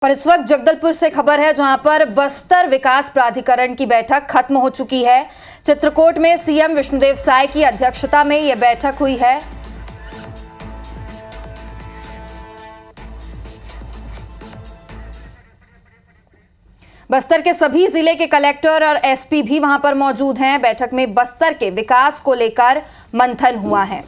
और इस वक्त जगदलपुर से खबर है, जहां पर बस्तर विकास प्राधिकरण की बैठक खत्म हो चुकी है। चित्रकूट में सीएम विष्णुदेव साय की अध्यक्षता में यह बैठक हुई है। बस्तर के सभी जिले के कलेक्टर और एसपी भी वहां पर मौजूद हैं। बैठक में बस्तर के विकास को लेकर मंथन हुआ है।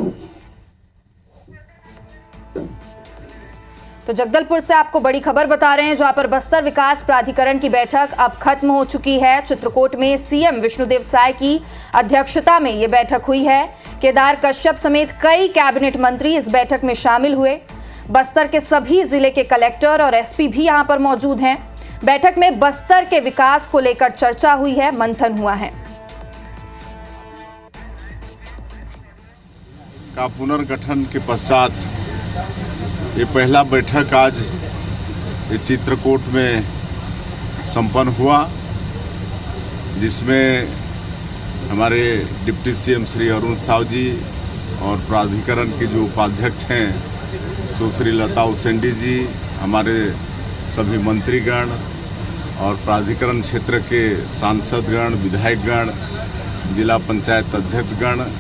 तो जगदलपुर से आपको बड़ी खबर बता रहे हैं, जहां पर बस्तर विकास प्राधिकरण की बैठक अब खत्म हो चुकी है। चित्रकूट में सीएम विष्णुदेव साय की अध्यक्षता में यह बैठक हुई है। केदार कश्यप समेत कई कैबिनेट मंत्री इस बैठक में शामिल हुए। बस्तर के सभी जिले के कलेक्टर और एसपी भी यहां पर मौजूद हैं। बैठक में बस्तर के विकास को लेकर चर्चा हुई है, मंथन हुआ है। का पुनर्गठन के पश्चात ये पहला बैठक आज चित्रकूट में संपन्न हुआ, जिसमें हमारे डिप्टी सीएम श्री अरुण साव जी और प्राधिकरण के जो उपाध्यक्ष हैं सुश्री लता उसेंडी जी, हमारे सभी मंत्रीगण और प्राधिकरण क्षेत्र के सांसदगण, विधायकगण, जिला पंचायत अध्यक्षगण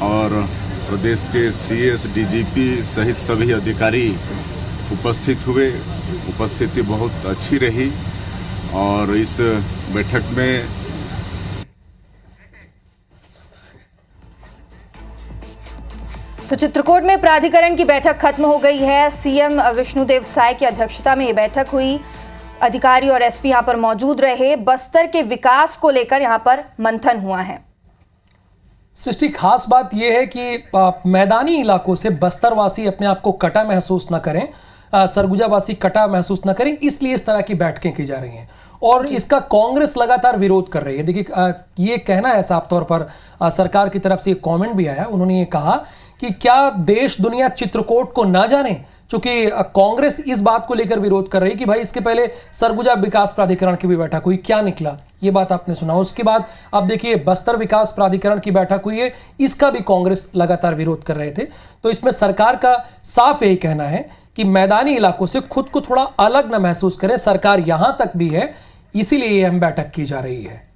और प्रदेश के सीएस, डीजीपी सहित सभी अधिकारी उपस्थित हुए। उपस्थिति बहुत अच्छी रही और इस बैठक में तो चित्रकूट में प्राधिकरण की बैठक खत्म हो गई है। सीएम विष्णुदेव साय की अध्यक्षता में यह बैठक हुई। अधिकारी और एसपी यहां पर मौजूद रहे। बस्तर के विकास को लेकर यहां पर मंथन हुआ है। सृष्टि, खास बात यह है कि मैदानी इलाकों से बस्तरवासी अपने आप को कटा महसूस न करें, सरगुजावासी कटा महसूस न करें, इसलिए इस तरह की बैठकें की जा रही हैं और इसका कांग्रेस लगातार विरोध कर रही है। देखिए, ये कहना है साफ तौर पर, सरकार की तरफ से एक कमेंट भी आया। उन्होंने ये कहा कि क्या देश दुनिया चित्रकूट को ना जाने, चूंकि कांग्रेस इस बात को लेकर विरोध कर रही कि भाई इसके पहले सरगुजा विकास प्राधिकरण की भी बैठक हुई, क्या निकला, ये बात आपने सुना। उसके बाद अब देखिए बस्तर विकास प्राधिकरण की बैठक हुई है, इसका भी कांग्रेस लगातार विरोध कर रहे थे। तो इसमें सरकार का साफ यही कहना है कि मैदानी इलाकों से खुद को थोड़ा अलग न महसूस करें, सरकार यहां तक भी है, इसीलिए ये हम बैठक की जा रही है।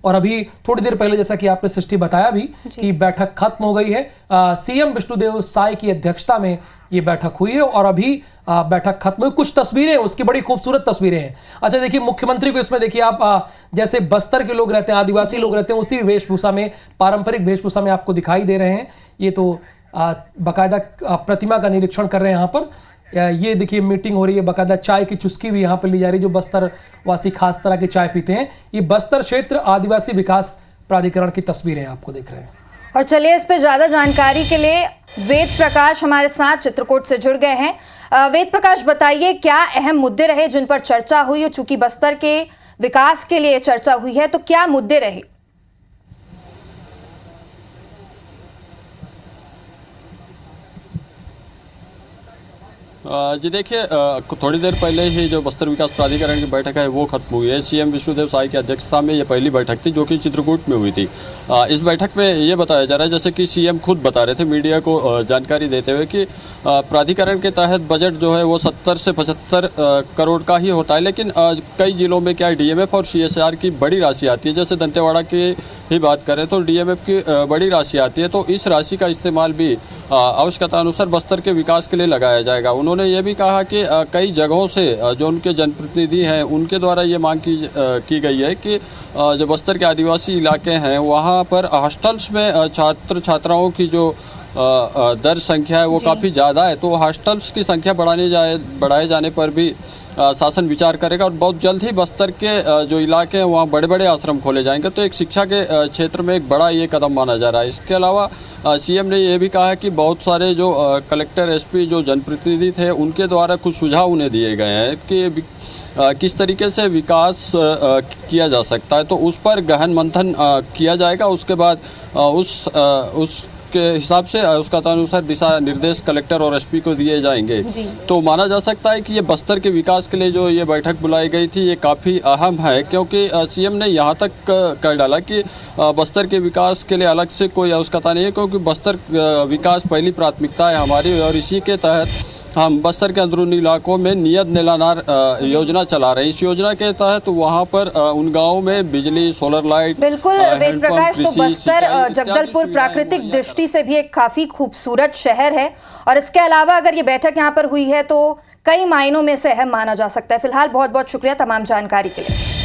और अभी थोड़ी देर पहले, जैसा कि आपने सृष्टि बताया भी कि बैठक खत्म हो गई है। सीएम विष्णुदेव साय की अध्यक्षता में ये बैठक हुई है और अभी बैठक खत्म हुई। कुछ तस्वीरें, उसकी बड़ी खूबसूरत तस्वीरें हैं। अच्छा देखिए, मुख्यमंत्री को इसमें देखिए आप, जैसे बस्तर के लोग रहते हैं, आदिवासी लोग रहते हैं, उसी वेशभूषा में, पारंपरिक वेशभूषा में आपको दिखाई दे रहे हैं। ये तो बाकायदा प्रतिमा का निरीक्षण कर रहे हैं यहाँ पर। ये देखिए मीटिंग हो रही है, बाकायदा चाय की चुस्की भी यहाँ पर ली जा रही है, जो बस्तर वासी खास तरह की चाय पीते हैं। ये बस्तर क्षेत्र आदिवासी विकास प्राधिकरण की तस्वीरें आपको दिख रहे हैं। और चलिए, इस पे ज्यादा जानकारी के लिए वेद प्रकाश हमारे साथ चित्रकूट से जुड़ गए हैं। वेद प्रकाश, बताइए क्या अहम मुद्दे रहे जिन पर चर्चा हुई, और चूंकि बस्तर के विकास के लिए चर्चा हुई है, तो क्या मुद्दे रहे? जी देखिए, थोड़ी देर पहले ही जो बस्तर विकास प्राधिकरण की बैठक है वो खत्म हुई है। सीएम विष्णुदेव साय की अध्यक्षता में ये पहली बैठक थी जो कि चित्रकूट में हुई थी। इस बैठक में ये बताया जा रहा है, जैसे कि सीएम खुद बता रहे थे मीडिया को जानकारी देते हुए, कि प्राधिकरण के तहत बजट जो है वो 70 से 75 करोड़ का ही होता है, लेकिन कई जिलों में क्या डीएमएफ और सीएसआर की बड़ी राशि आती है। जैसे दंतेवाड़ा की ही बात करें तो डीएमएफ की बड़ी राशि आती है, तो इस राशि का इस्तेमाल भी आवश्यकता अनुसार बस्तर के विकास के लिए लगाया जाएगा। उन्होंने ये भी कहा कि कई जगहों से जो उनके जनप्रतिनिधि हैं उनके द्वारा ये मांग की गई है कि जो बस्तर के आदिवासी इलाके हैं वहाँ पर हॉस्टल्स में छात्र छात्राओं की जो दर संख्या है वो काफ़ी ज़्यादा है, तो हॉस्टल्स की संख्या बढ़ाए जाने पर भी शासन विचार करेगा और बहुत जल्द ही बस्तर के जो इलाके हैं वहाँ बड़े बड़े आश्रम खोले जाएंगे। तो एक शिक्षा के क्षेत्र में एक बड़ा ये कदम माना जा रहा है। इसके अलावा सीएम ने ये भी कहा कि बहुत सारे जो कलेक्टर, एसपी जो जनप्रतिनिधि थे उनके द्वारा कुछ सुझाव उन्हें दिए गए हैं कि किस तरीके से विकास किया जा सकता है, तो उस पर गहन मंथन किया जाएगा। उसके बाद उसके हिसाब से उसका अनुसार दिशा निर्देश कलेक्टर और एसपी को दिए जाएंगे। तो माना जा सकता है कि ये बस्तर के विकास के लिए जो ये बैठक बुलाई गई थी ये काफ़ी अहम है, क्योंकि सीएम ने यहाँ तक कर डाला कि बस्तर के विकास के लिए अलग से कोई आवश्यकता नहीं है, क्योंकि बस्तर विकास पहली प्राथमिकता है हमारी और इसी के तहत हम बस्तर के अंदरूनी इलाकों में नियत नीलानार योजना चला रहे हैं। इस योजना के तहत वहाँ पर उन गाँव में बिजली, सोलर लाइट, बिल्कुल वेद हैंडपंप, प्रकाश, तो कृषि, बस्तर सिंचाई जगदलपुर इत्यादि प्राकृतिक सुविधाएं दृष्टि से भी एक काफी खूबसूरत शहर है और इसके अलावा अगर ये बैठक यहाँ पर हुई है तो कई मायनों में से अहम माना जा सकता है। फिलहाल बहुत बहुत शुक्रिया तमाम जानकारी के लिए।